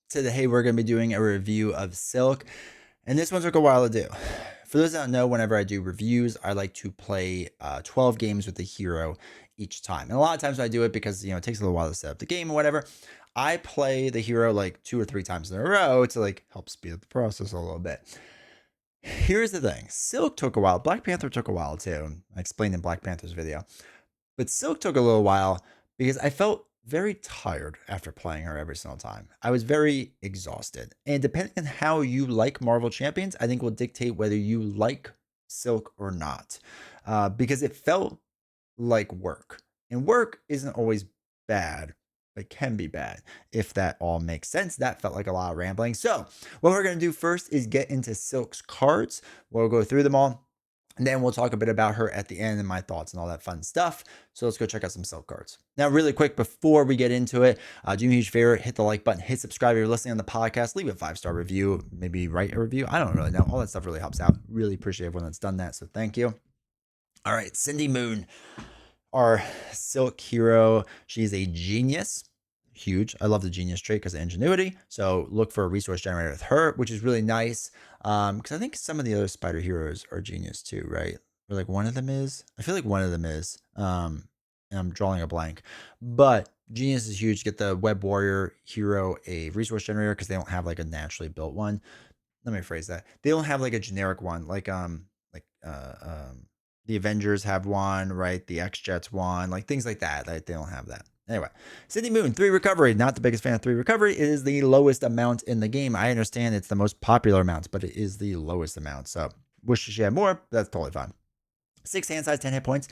Today we're going to be doing a review of Silk, and this one took a while to do. For those that don't know, whenever I do reviews, I like to play 12 games with the hero each time. And a lot of times when I do it, because it takes a little while to set up the game or whatever, I play the hero like 2 or 3 times in a row to like help speed up the process a little bit. Here's the thing. Silk took a while. Black Panther took a while too. I explained in Black Panther's video. But Silk took a little while because I felt very tired after playing her every single time. I was very exhausted. And depending on how you like Marvel Champions, I think will dictate whether you like Silk or not. Because it felt like work. And work isn't always bad. It can be bad if that all makes sense. That felt like a lot of rambling. So, what we're going to do first is get into Silk's cards. We'll go through them all. And then we'll talk a bit about her at the end and my thoughts and all that fun stuff. So let's go check out some Silk cards. Now, really quick, before we get into it, do me a huge favor, hit the like button, hit subscribe if you're listening on the podcast, leave a 5-star review, maybe write a review. I don't really know. All that stuff really helps out. Really appreciate everyone that's done that. So thank you. All right, Cindy Moon, our Silk hero. She's a genius. Huge. I love the genius trait because of ingenuity. So look for a resource generator with her, which is really nice. Because I think some of the other spider heroes are genius too, right? Or like one of them is. I feel like one of them is. And I'm drawing a blank. But genius is huge. Get the web warrior hero a resource generator because they don't have like a naturally built one. Let me phrase that. They don't have like a generic one. The Avengers have one, right? The X-Jets one, like things like that. Like they don't have that. Anyway, Cindy Moon, 3 recovery. Not the biggest fan of 3 recovery. It is the lowest amount in the game. I understand it's the most popular amount, but it is the lowest amount. So wish she had more. That's totally fine. 6 hand size, 10 hit points.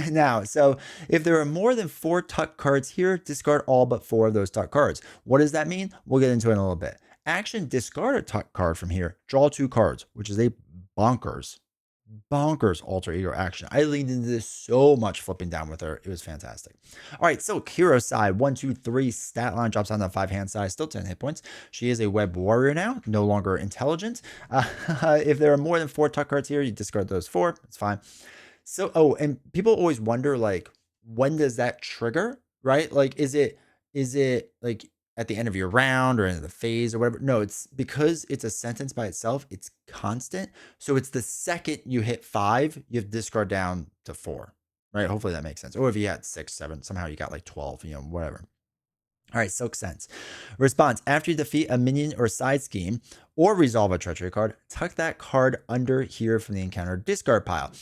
Now, so if there are more than 4 tuck cards here, discard all but 4 of those tuck cards. What does that mean? We'll get into it in a little bit. Action, discard a tuck card from here. Draw 2 cards, which is a bonkers alter ego action. I leaned into this so much flipping down with her. It was fantastic. All right, so hero side 1, 2, 3 stat line drops down to 5 hand size, still 10 hit points. She is a web warrior now, no longer intelligent. If there are more than 4 tuck cards here, you discard those 4. It's fine. So, and people always wonder like, when does that trigger? Right? Like, is it like at the end of your round or in the phase or whatever? No, it's because it's a sentence by itself. It's constant. So it's the second you hit 5, you have to discard down to 4, right? Hopefully that makes sense. Or if you had 6, 7, somehow you got like 12, whatever. All right, Silk Sense. Response. After you defeat a minion or side scheme or resolve a treachery card, tuck that card under here from the encounter discard pile.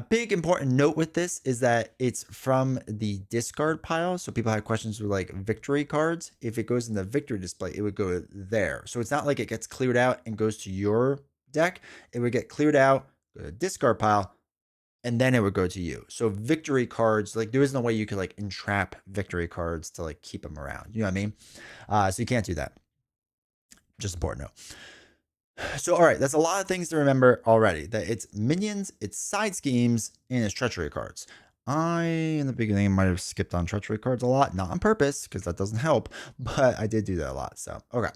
Big important note with this is that it's from the discard pile. So people had questions with like victory cards. If it goes in the victory display, it would go there. So it's not like it gets cleared out and goes to your deck. It would get cleared out, go to the discard pile, and then it would go to you. So victory cards, like there is no way you could like entrap victory cards to like keep them around. You know what I mean? So you can't do that. Just important note. So, all right, that's a lot of things to remember already. That it's minions, it's side schemes, and it's treachery cards. In the beginning, might have skipped on treachery cards a lot, not on purpose, because that doesn't help, but I did do that a lot. So, okay.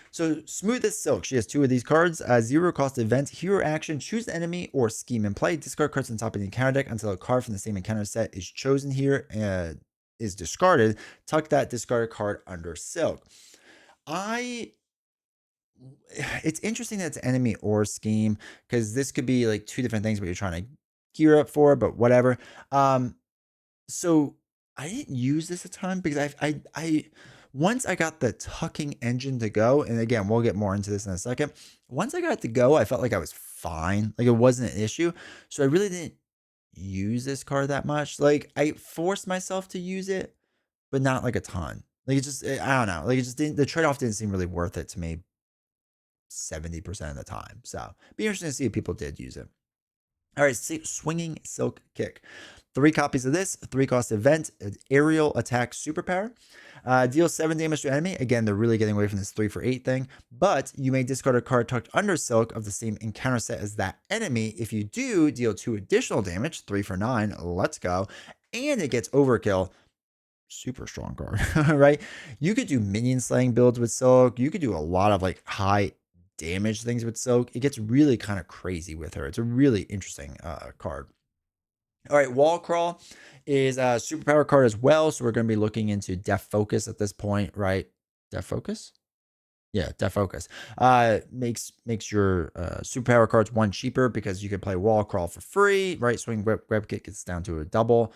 So, Smooth as Silk. She has 2 of these cards. 0 cost event, hero action, choose enemy or scheme in play. Discard cards on top of the encounter deck until a card from the same encounter set is chosen here and is discarded. Tuck that discarded card under Silk. It's interesting that it's enemy or scheme because this could be like 2 different things what you're trying to gear up for, but whatever. So I didn't use this a ton because I once I got the tucking engine to go, and again we'll get more into this in a second. Once I got it to go, I felt like I was fine, like it wasn't an issue. So I really didn't use this card that much. Like I forced myself to use it, but not like a ton. Like it just I don't know. Like it just didn't. The trade off didn't seem really worth it to me 70% of the time. So be interesting to see if people did use it. All right, Swinging Silk Kick. 3 copies of this, 3 cost event, aerial attack superpower. Deals 7 damage to enemy. Again, they're really getting away from this 3 for 8 thing. But you may discard a card tucked under Silk of the same encounter set as that enemy. If you do, deal 2 additional damage, 3 for 9. Let's go. And it gets overkill. Super strong card, right? You could do minion slaying builds with Silk. You could do a lot of like high damage things with Silk. It gets really kind of crazy with her. It's a really interesting card. All right, Wall Crawl is a superpower card as well. So we're going to be looking into Def Focus at this point, right? Def Focus? Yeah, Def Focus. Makes your superpower cards one cheaper because you can play Wall Crawl for free, right? Swing Grab Kick gets down to a double,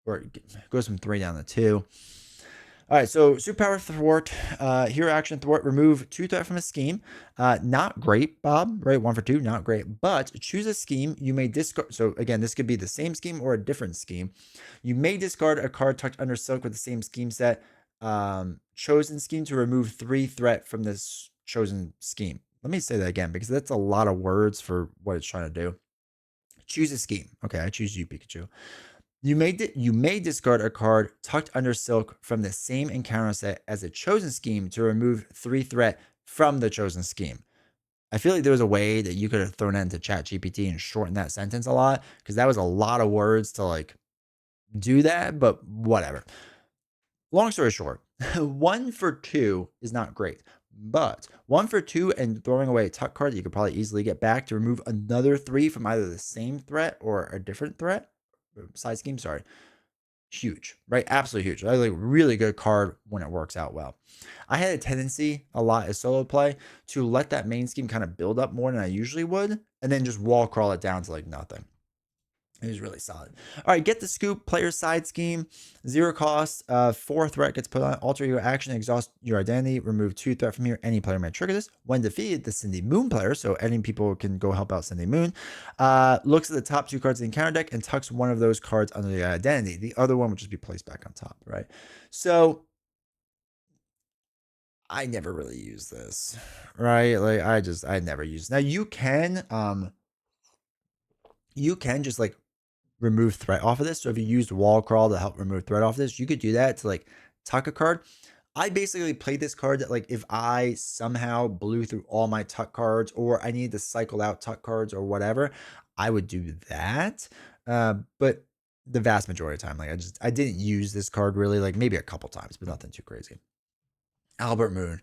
or it goes from 3 down to 2. All right, so superpower thwart, hero action thwart, remove 2 threat from a scheme. Not great, Bob, right? 1 for 2, not great, but choose a scheme. You may discard. So again, this could be the same scheme or a different scheme. You may discard a card tucked under silk with the same scheme set. Chosen scheme to remove 3 threat from this chosen scheme. Let me say that again because that's a lot of words for what it's trying to do. Choose a scheme. Okay, I choose you, Pikachu. You may discard a card tucked under silk from the same encounter set as a chosen scheme to remove 3 threat from the chosen scheme. I feel like there was a way that you could have thrown that into ChatGPT and shortened that sentence a lot because that was a lot of words to like do that, but whatever. Long story short, 1 for 2 is not great, but 1 for 2 and throwing away a tuck card that you could probably easily get back to remove another 3 from either the same threat or a different threat. Side scheme, sorry. Huge, right? Absolutely huge. I like really good card when it works out well. I had a tendency a lot as solo play to let that main scheme kind of build up more than I usually would, and then just wall crawl it down to like nothing. It was really solid. All right, get the scoop, player side scheme, 0 cost, 4 threat gets put on, alter your action, exhaust your identity, remove 2 threat from here. Any player may trigger this. When defeated, the Cindy Moon player, so any people can go help out Cindy Moon, looks at the top 2 cards in the encounter deck and tucks one of those cards under the identity. The other one would just be placed back on top, right? So I never really use this, right? Like I never use. Now you can just like remove threat off of this. So if you used wall crawl to help remove threat off of this, you could do that to like tuck a card. I basically played this card that like if I somehow blew through all my tuck cards or I needed to cycle out tuck cards or whatever, I would do that. But the vast majority of the time, like I didn't use this card really, like maybe a couple times, but nothing too crazy. Albert Moon.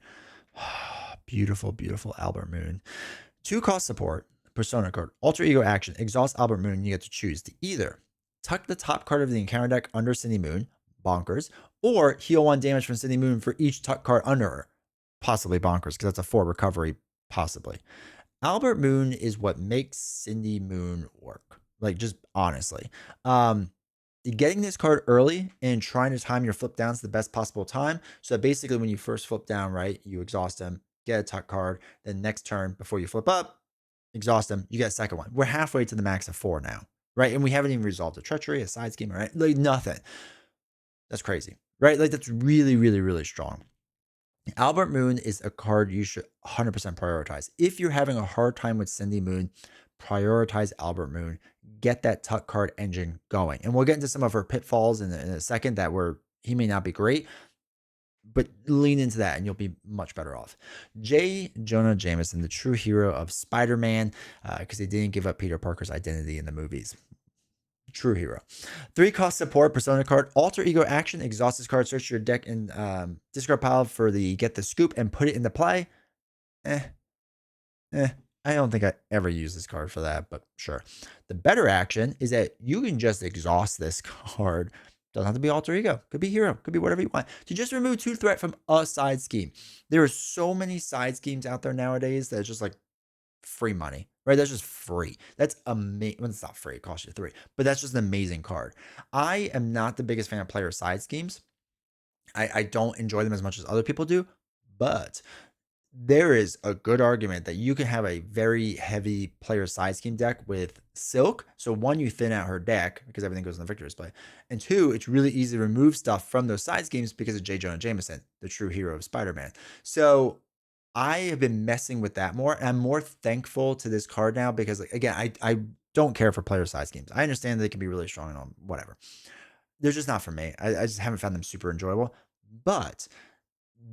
Beautiful, beautiful Albert Moon. 2 cost support. Persona card, alter ego action, exhaust Albert Moon. You get to choose to either tuck the top card of the encounter deck under Cindy Moon, bonkers, or heal 1 damage from Cindy Moon for each tuck card under her, possibly bonkers, because that's a 4 recovery, possibly. Albert Moon is what makes Cindy Moon work, like just honestly. Getting this card early and trying to time your flip downs the best possible time. So basically, when you first flip down, right, you exhaust them, get a tuck card, then next turn before you flip up, exhaust them, you get a second one. We're halfway to the max of 4 now, right? And we haven't even resolved a treachery, a side scheme, right? Like nothing. That's crazy, right? Like that's really, really, really strong. Albert Moon is a card you should 100% prioritize. If you're having a hard time with Cindy Moon, prioritize Albert Moon. Get that tuck card engine going. And we'll get into some of her pitfalls in a second that he may not be great, but lean into that and you'll be much better off. J. Jonah Jameson, the true hero of Spider-Man, because he didn't give up Peter Parker's identity in the movies. True hero. 3 cost support, persona card, alter ego action, exhaust this card, search your deck and discard pile for the get the scoop and put it into play. I don't think I ever use this card for that, but sure. The better action is that you can just exhaust this card. Doesn't have to be alter ego. Could be hero. Could be whatever you want. To just remove 2 threat from a side scheme. There are so many side schemes out there nowadays that's just like free money, right? That's just free. That's amazing. Well, it's not free. It costs you 3. But that's just an amazing card. I am not the biggest fan of player side schemes. I don't enjoy them as much as other people do. But there is a good argument that you can have a very heavy player side scheme deck with Silk. So 1, you thin out her deck because everything goes in the victory display. And 2, it's really easy to remove stuff from those side schemes because of J. Jonah Jameson, the true hero of Spider-Man. So I have been messing with that more. And I'm more thankful to this card now because, like, again, I don't care for player side schemes. I understand they can be really strong and all, whatever. They're just not for me. I just haven't found them super enjoyable. But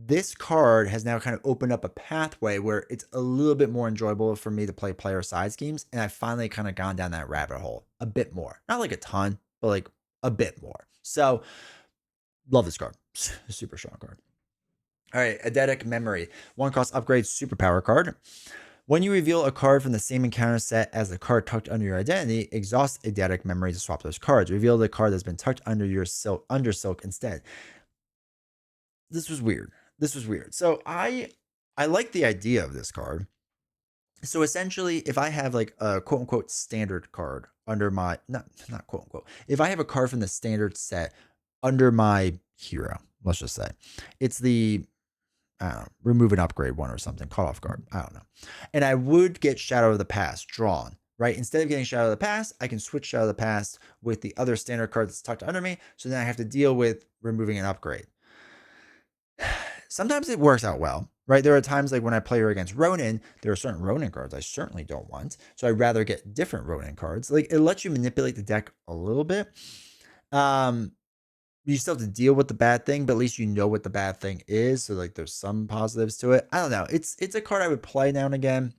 this card has now kind of opened up a pathway where it's a little bit more enjoyable for me to play player side schemes. And I finally kind of gone down that rabbit hole a bit more. Not like a ton, but like a bit more. So love this card. Super strong card. All right, Eidetic Memory. 1 cost upgrade superpower card. When you reveal a card from the same encounter set as the card tucked under your identity, exhaust Eidetic Memory to swap those cards. Reveal the card that's been tucked under your silk instead. This was weird. This was weird. So I like the idea of this card. So essentially, if I have like a quote unquote standard card under my not quote unquote, if I have a card from the standard set under my hero, let's just say it's the I don't know, remove an upgrade one or something, caught off guard. I don't know. And I would get Shadow of the Past drawn, right? Instead of getting Shadow of the Past, I can switch Shadow of the Past with the other standard card that's tucked under me. So then I have to deal with removing an upgrade. Sometimes it works out well, right? There are times like when I play her against Ronin, there are certain Ronin cards I certainly don't want. So I'd rather get different Ronin cards. Like it lets you manipulate the deck a little bit. You still have to deal with the bad thing, but at least you know what the bad thing is. So like there's some positives to it. I don't know. It's a card I would play now and again.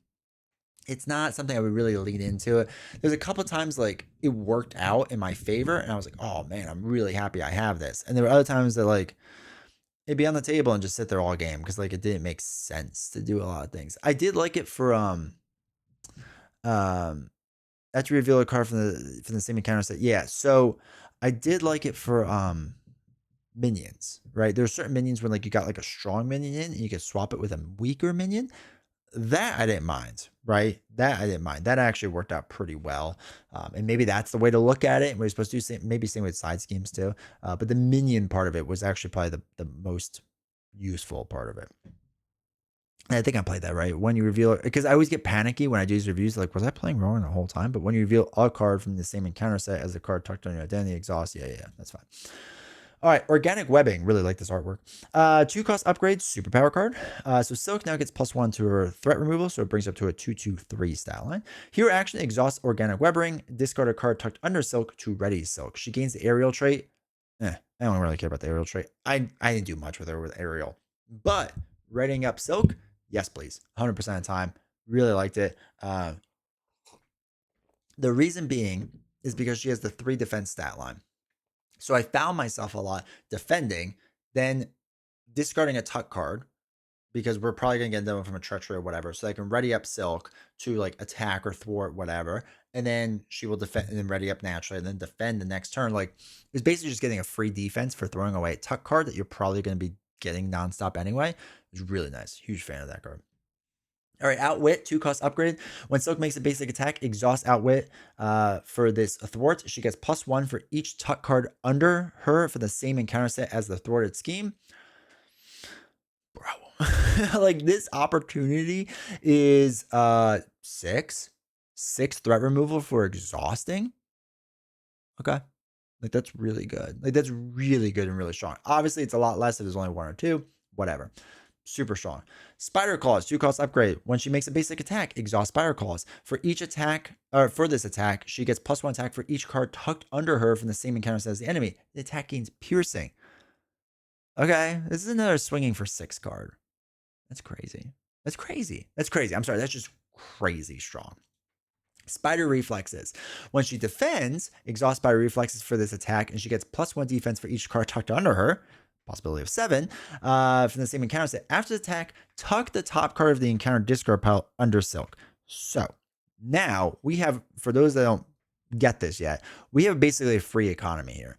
It's not something I would really lean into it. There's a couple times like it worked out in my favor, and I was like, oh man, I'm really happy I have this. And there were other times that like it'd be on the table and just sit there all game because like it didn't make sense to do a lot of things. I did like it for after you reveal a card from the same encounter set. Yeah, so I did like it for minions, right? There's certain minions when like you got like a strong minion in and you could swap it with a weaker minion. That I didn't mind, right? That I didn't mind. That actually worked out pretty well. And maybe that's the way to look at it. We're supposed to do maybe same with side schemes too. But the minion part of it was actually probably the most useful part of it. And I think I played that right. When you reveal it, because I always get panicky when I do these reviews, like, was I playing wrong the whole time? But when you reveal a card from the same encounter set as the card tucked on your identity exhaust, yeah, that's fine. All right, Organic Webbing. Really like this artwork. 2-cost upgrade, superpower card. So Silk now gets +1 to her threat removal, so it brings up to a 2/2/3 stat line. Hero action exhausts Organic Webbing. Discard a card tucked under Silk to ready Silk. She gains the aerial trait. I don't really care about the aerial trait. I didn't do much with her with aerial. But readying up Silk, yes, please. 100% of the time. Really liked it. The reason being is because she has the 3 defense stat line. So I found myself a lot defending, then discarding a tuck card because we're probably going to get them from a treachery or whatever. So I can ready up Silk to like attack or thwart whatever. And then she will defend and then ready up naturally and then defend the next turn. Like it's basically just getting a free defense for throwing away a tuck card that you're probably going to be getting nonstop anyway. It's really nice. Huge fan of that card. All right, Outwit, 2-cost upgrade. When Silk makes a basic attack, exhaust Outwit for this thwart. She gets +1 for each tuck card under her for the same encounter set as the thwarted scheme. Bro, like this opportunity is 6 threat removal for exhausting. Okay, like that's really good. Like that's really good and really strong. Obviously, it's a lot less if there's only 1 or 2. Whatever. Super strong. Spider Claws, 2-cost upgrade. When she makes a basic attack, exhaust Spider Claws. For each attack, or for this attack, she gets +1 attack for each card tucked under her from the same encounter set as the enemy. The attack gains piercing. Okay, this is another swinging for 6 card. That's crazy. That's crazy. That's crazy. I'm sorry, that's just crazy strong. Spider Reflexes. When she defends, exhaust Spider Reflexes for this attack, and she gets +1 defense for each card tucked under her. Possibility of 7 from the same encounter set. After the attack, tuck the top card of the encounter discard pile under Silk. So now we have, for those that don't get this yet, we have basically a free economy here,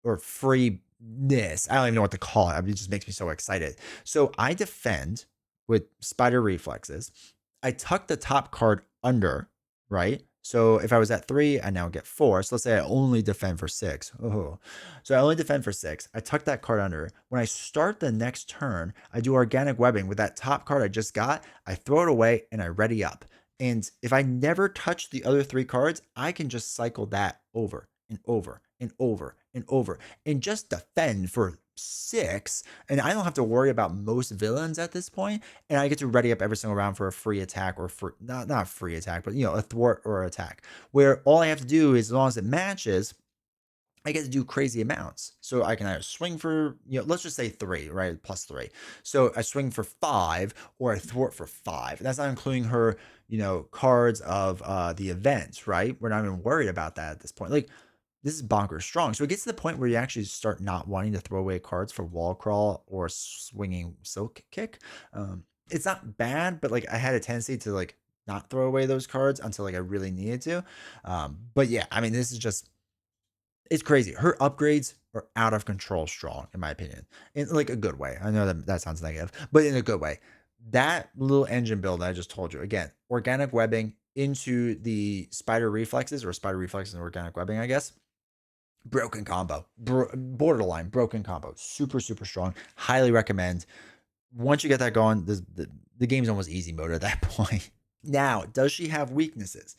or freeness. I don't even know what to call it. It just makes me so excited. So I defend with Spider Reflexes. I tuck the top card under, right? So if I was at 3, I now get 4. So let's say I only defend for 6. Oh, so I only defend for 6. I tuck that card under. When I start the next turn, I do Organic Webbing with that top card I just got. I throw it away and I ready up. And if I never touch the other 3 cards, I can just cycle that over and over and over and over and just defend for 6, and I don't have to worry about most villains at this point, and I get to ready up every single round for a free attack, or for not free attack, but a thwart or attack, where all I have to do is, as long as it matches, I get to do crazy amounts. So I can either swing for, let's just say 3, right? +3. So I swing for 5 or I thwart for 5. And that's not including her, cards of the events, right? We're not even worried about that at this point. Like, this is bonkers strong. So it gets to the point where you actually start not wanting to throw away cards for wall crawl or swinging Silk Kick. It's not bad, but like I had a tendency to like not throw away those cards until like I really needed to. But yeah, I mean, this is just, it's crazy. Her upgrades or out of control strong, in my opinion, in like a good way. I know that sounds negative, but in a good way. That little engine build I just told you, again, organic webbing into the spider reflexes, or spider reflexes and organic webbing, I guess. Broken combo, borderline broken combo, super super strong. Highly recommend. Once you get that going, the game's almost easy mode at that point. Now, does she have weaknesses?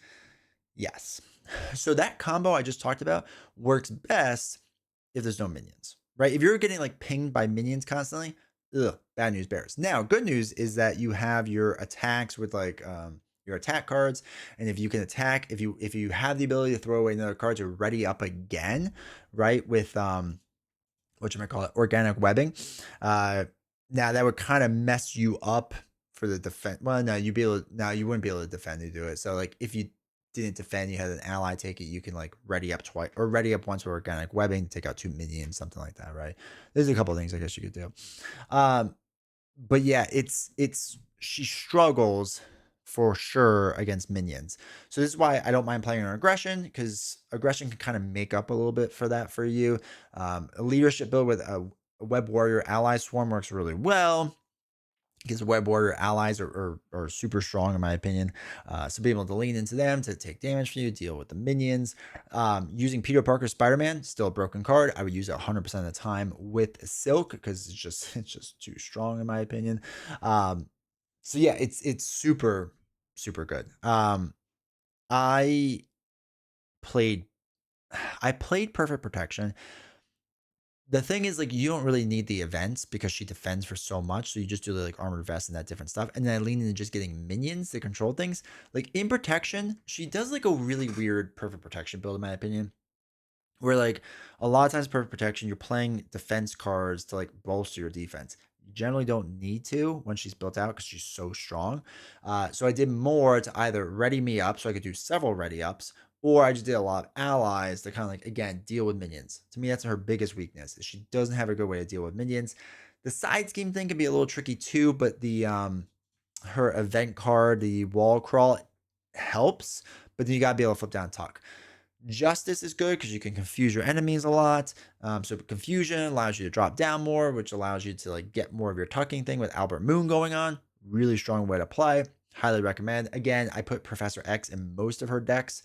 Yes. So that combo I just talked about works best if there's no minions, right? If you're getting like pinged by minions constantly, ugh, bad news bears. Now, good news is that you have your attacks with like your attack cards, and if you can attack, if you have the ability to throw away another card to ready up again, right? With what you might call it, organic webbing. Now that would kind of mess you up for the defense. Well, no, you wouldn't be able to defend to do it. So like if you didn't defend, you had an ally take it, you can like ready up twice or ready up once with organic webbing, take out 2 minions, something like that, right? There's a couple of things I guess you could do. But yeah, it's she struggles for sure against minions. So this is why I don't mind playing on aggression, because aggression can kind of make up a little bit for that for you. A leadership build with a web warrior ally swarm works really well, because web warrior allies are super strong in my opinion. So being able to lean into them to take damage for you, deal with the minions. Using Peter Parker Spider-Man, still a broken card. I would use it 100% of the time with Silk, because it's just too strong in my opinion. So yeah, it's super super good. I played I played Perfect Protection. The thing is, like, you don't really need the events because she defends for so much. So you just do like armored vest and that different stuff. And then I lean into just getting minions to control things. Like in protection, she does like a really weird perfect protection build, in my opinion. Where like a lot of times perfect protection, you're playing defense cards to like bolster your defense. You generally don't need to when she's built out because she's so strong. So I did more to either ready me up so I could do several ready ups, or I just did a lot of allies to kind of like again deal with minions. To me, that's her biggest weakness. Is she doesn't have a good way to deal with minions. The side scheme thing can be a little tricky too, but the her event card, the wall crawl, helps. But then you gotta be able to flip down tuck. Justice is good because you can confuse your enemies a lot. So confusion allows you to drop down more, which allows you to like get more of your tucking thing with Albert Moon going on. Really strong way to play. Highly recommend. Again, I put Professor X in most of her decks.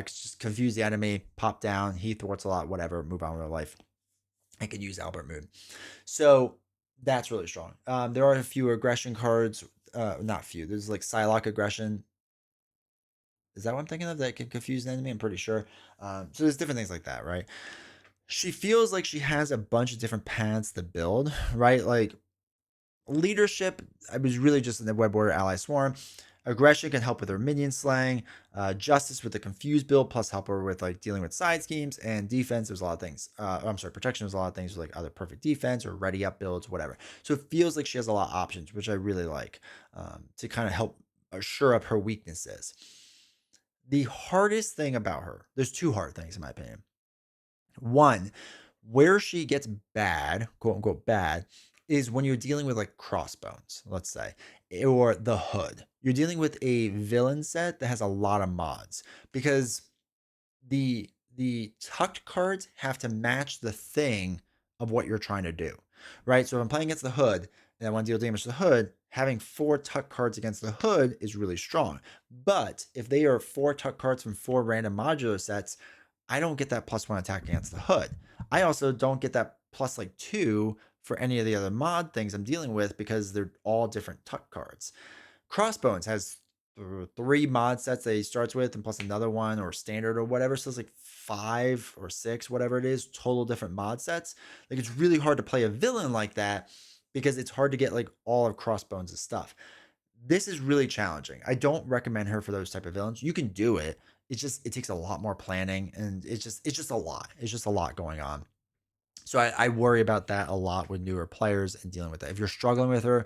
Just confuse the enemy, pop down, he thwarts a lot, whatever, move on with their life. I could use Albert Moon. So that's really strong. There are a few aggression cards. Not few. There's like Psylocke aggression. Is that what I'm thinking of that can confuse an enemy? I'm pretty sure. So there's different things like that, right? She feels like she has a bunch of different paths to build, right? Like leadership, I was really just in the web warrior ally swarm. Aggression can help with her minion slaying. Justice with the confused build, plus help her with like dealing with side schemes. And defense, there's a lot of things. I'm sorry, protection, there's a lot of things like either perfect defense or ready up builds, whatever. So it feels like she has a lot of options, which I really like, to kind of help shore up her weaknesses. The hardest thing about her, there's two hard things in my opinion. One, where she gets bad, quote unquote bad, is when you're dealing with like crossbones, let's say, or the hood. You're dealing with a villain set that has a lot of mods, because the tucked cards have to match the thing of what you're trying to do, right? So if I'm playing against the hood and I want to deal damage to the hood, having 4 tuck cards against the hood is really strong. But if they are 4 tuck cards from 4 random modular sets, I don't get that +1 attack against the hood. I also don't get that plus like 2 for any of the other mod things I'm dealing with, because they're all different tuck cards. Crossbones has 3 mod sets that he starts with, and plus another one or standard or whatever. So it's like 5 or 6, whatever it is, total different mod sets. Like it's really hard to play a villain like that, because it's hard to get like all of Crossbones' stuff. This is really challenging. I don't recommend her for those type of villains. You can do it. It's just it takes a lot more planning, and it's just a lot. It's just a lot going on. So I worry about that a lot with newer players and dealing with that. If you're struggling with her,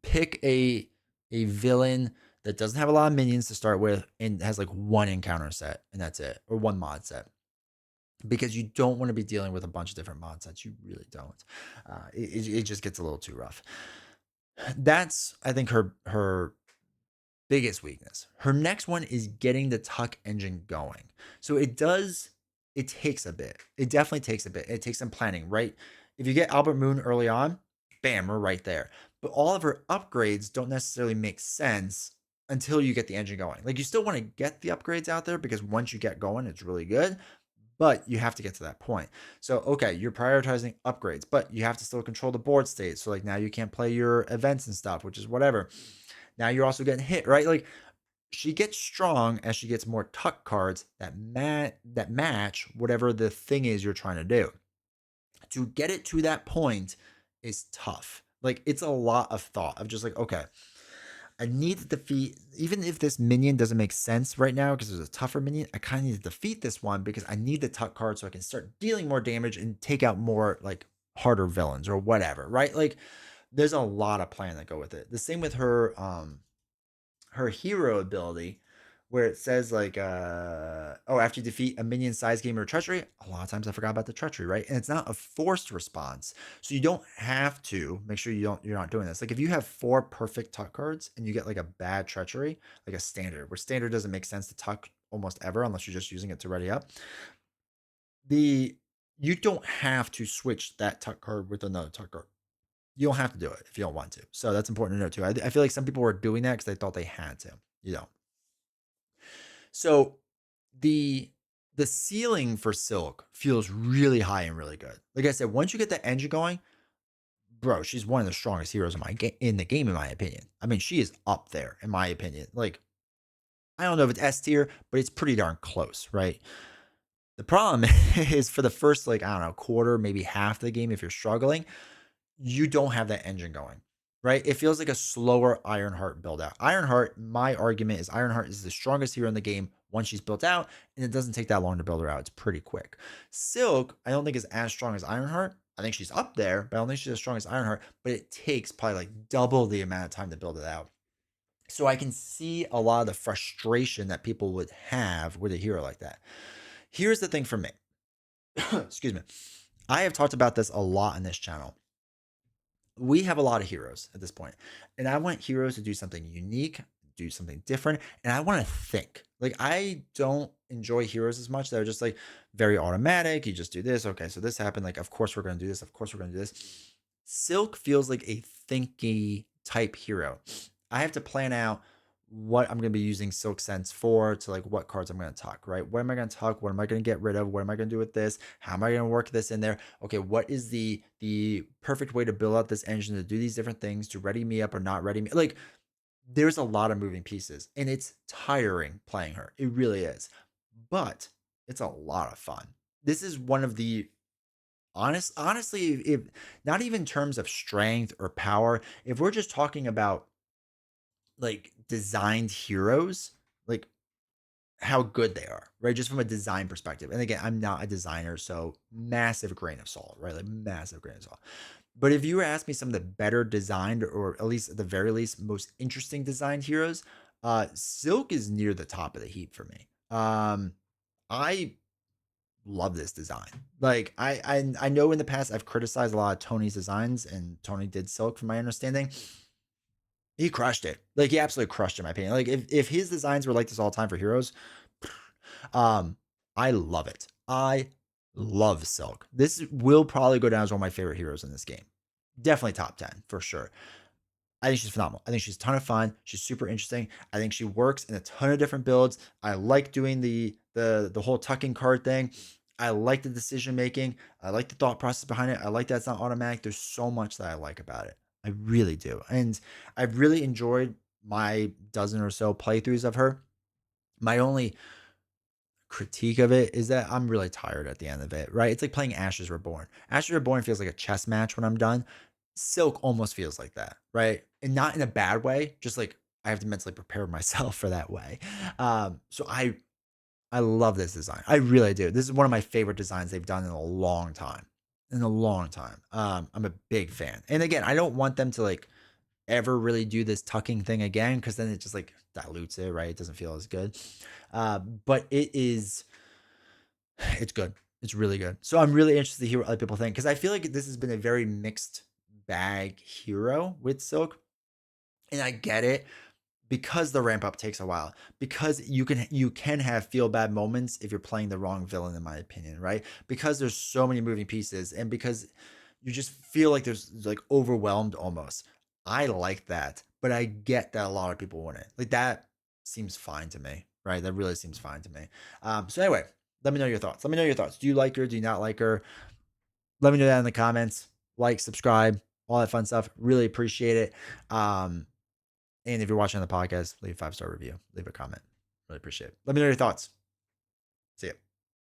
pick a villain that doesn't have a lot of minions to start with and has like 1 encounter set, and that's it, or 1 mod set, because you don't want to be dealing with a bunch of different mod sets. You really don't. It just gets a little too rough. That's, I think, her biggest weakness. Her next one is getting the tuck engine going. So it does it takes a bit. It definitely takes a bit. It takes some planning, right? If you get Albert Moon early on, bam, we're right there. But all of her upgrades don't necessarily make sense until you get the engine going. Like, you still want to get the upgrades out there because once you get going, it's really good. But you have to get to that point. So, okay, you're prioritizing upgrades, but you have to still control the board state. So, like, now you can't play your events and stuff, which is whatever. Now you're also getting hit, right? Like, she gets strong as she gets more tuck cards that match whatever the thing is you're trying to do. To get it to that point is tough. Like, it's a lot of thought of just like, okay, I need to defeat, even if this minion doesn't make sense right now because there's a tougher minion, I kind of need to defeat this one because I need the tuck card so I can start dealing more damage and take out more like harder villains or whatever, right? Like, there's a lot of plan that go with it. The same with her hero ability, where it says like oh, after you defeat a minion size game or treachery. A lot of times I forgot about the treachery, right? And it's not a forced response, so you don't have to make sure you're not doing this. Like, if you have 4 perfect tuck cards and you get like a bad treachery, like a standard, where standard doesn't make sense to tuck almost ever unless you're just using it to ready up, you don't have to switch that tuck card with another tuck card. You don't have to do it if you don't want to. So that's important to know too. I feel like some people were doing that because they thought they had to. You don't. So the ceiling for Silk feels really high and really good. Like I said, once you get the engine going, bro, she's one of the strongest heroes in the game, in my opinion. I mean, she is up there, in my opinion. Like, I don't know if it's S tier, but it's pretty darn close, right? The problem is for the first, like, I don't know, quarter, maybe half the game, if you're struggling, you don't have that engine going, right? It feels like a slower Ironheart build out. Ironheart, my argument is Ironheart is the strongest hero in the game once she's built out, and it doesn't take that long to build her out. It's pretty quick. Silk, I don't think is as strong as Ironheart. I think she's up there, but I don't think she's as strong as Ironheart, but it takes probably like double the amount of time to build it out. So I can see a lot of the frustration that people would have with a hero like that. Here's the thing for me. Excuse me. I have talked about this a lot on this channel. We have a lot of heroes at this point, and I want heroes to do something unique, do something different, and I want to think. Like, I don't enjoy heroes as much that are just like very automatic. You just do this. Okay, so this happened. Like, of course we're going to do this. Of course we're going to do this. Silk feels like a thinky type hero. I have to plan out what I'm going to be using Silk Sense for, to like what cards I'm going to tuck, right? What am I going to tuck? What am I going to get rid of? What am I going to do with this? How am I going to work this in there? Okay, what is the perfect way to build out this engine to do these different things, to ready me up or not ready me? Like, there's a lot of moving pieces, and it's tiring playing her. It really is. But it's a lot of fun. This is one of the honestly, if not even in terms of strength or power, if we're just talking about like designed heroes, like how good they are, right? Just from a design perspective. And again, I'm not a designer, so massive grain of salt, right? Like, massive grain of salt. But if you were ask me some of the better designed, or at least at the very least most interesting designed heroes, Silk is near the top of the heap for me. I love this design. Like, I know in the past I've criticized a lot of Tony's designs, and Tony did Silk from my understanding. He crushed it. Like, he absolutely crushed it, in my opinion. Like, if his designs were like this all the time for heroes, I love it. I love Silk. This will probably go down as one of my favorite heroes in this game. Definitely top 10 for sure. I think she's phenomenal. I think she's a ton of fun. She's super interesting. I think she works in a ton of different builds. I like doing the whole tucking card thing. I like the decision making. I like the thought process behind it. I like that it's not automatic. There's so much that I like about it. I really do. And I've really enjoyed my dozen or so playthroughs of her. My only critique of it is that I'm really tired at the end of it, right? It's like playing Ashes Reborn. Ashes Reborn feels like a chess match when I'm done. Silk almost feels like that, right? And not in a bad way, just like I have to mentally prepare myself for that way. So I love this design. I really do. This is one of my favorite designs they've done in a long time. In a long time. I'm a big fan. And again, I don't want them to like ever really do this tucking thing again, because then it just like dilutes it, right? It doesn't feel as good. But it's good. It's really good. So I'm really interested to hear what other people think, because I feel like this has been a very mixed bag hero with Silk. And I get it. because the ramp up takes a while, because you can have feel bad moments if you're playing the wrong villain, in my opinion, right? Because there's so many moving pieces, and because you just feel like there's like overwhelmed almost. I like that, but I get that a lot of people want it. Like that seems fine to me, right? That really seems fine to me. So anyway, let me know your thoughts. Let me know your thoughts. Do you like her? Do you not like her? Let me know that in the comments. Like, subscribe, all that fun stuff. Really appreciate it. And if you're watching on the podcast, leave a 5-star review, leave a comment. Really appreciate it. Let me know your thoughts. See ya.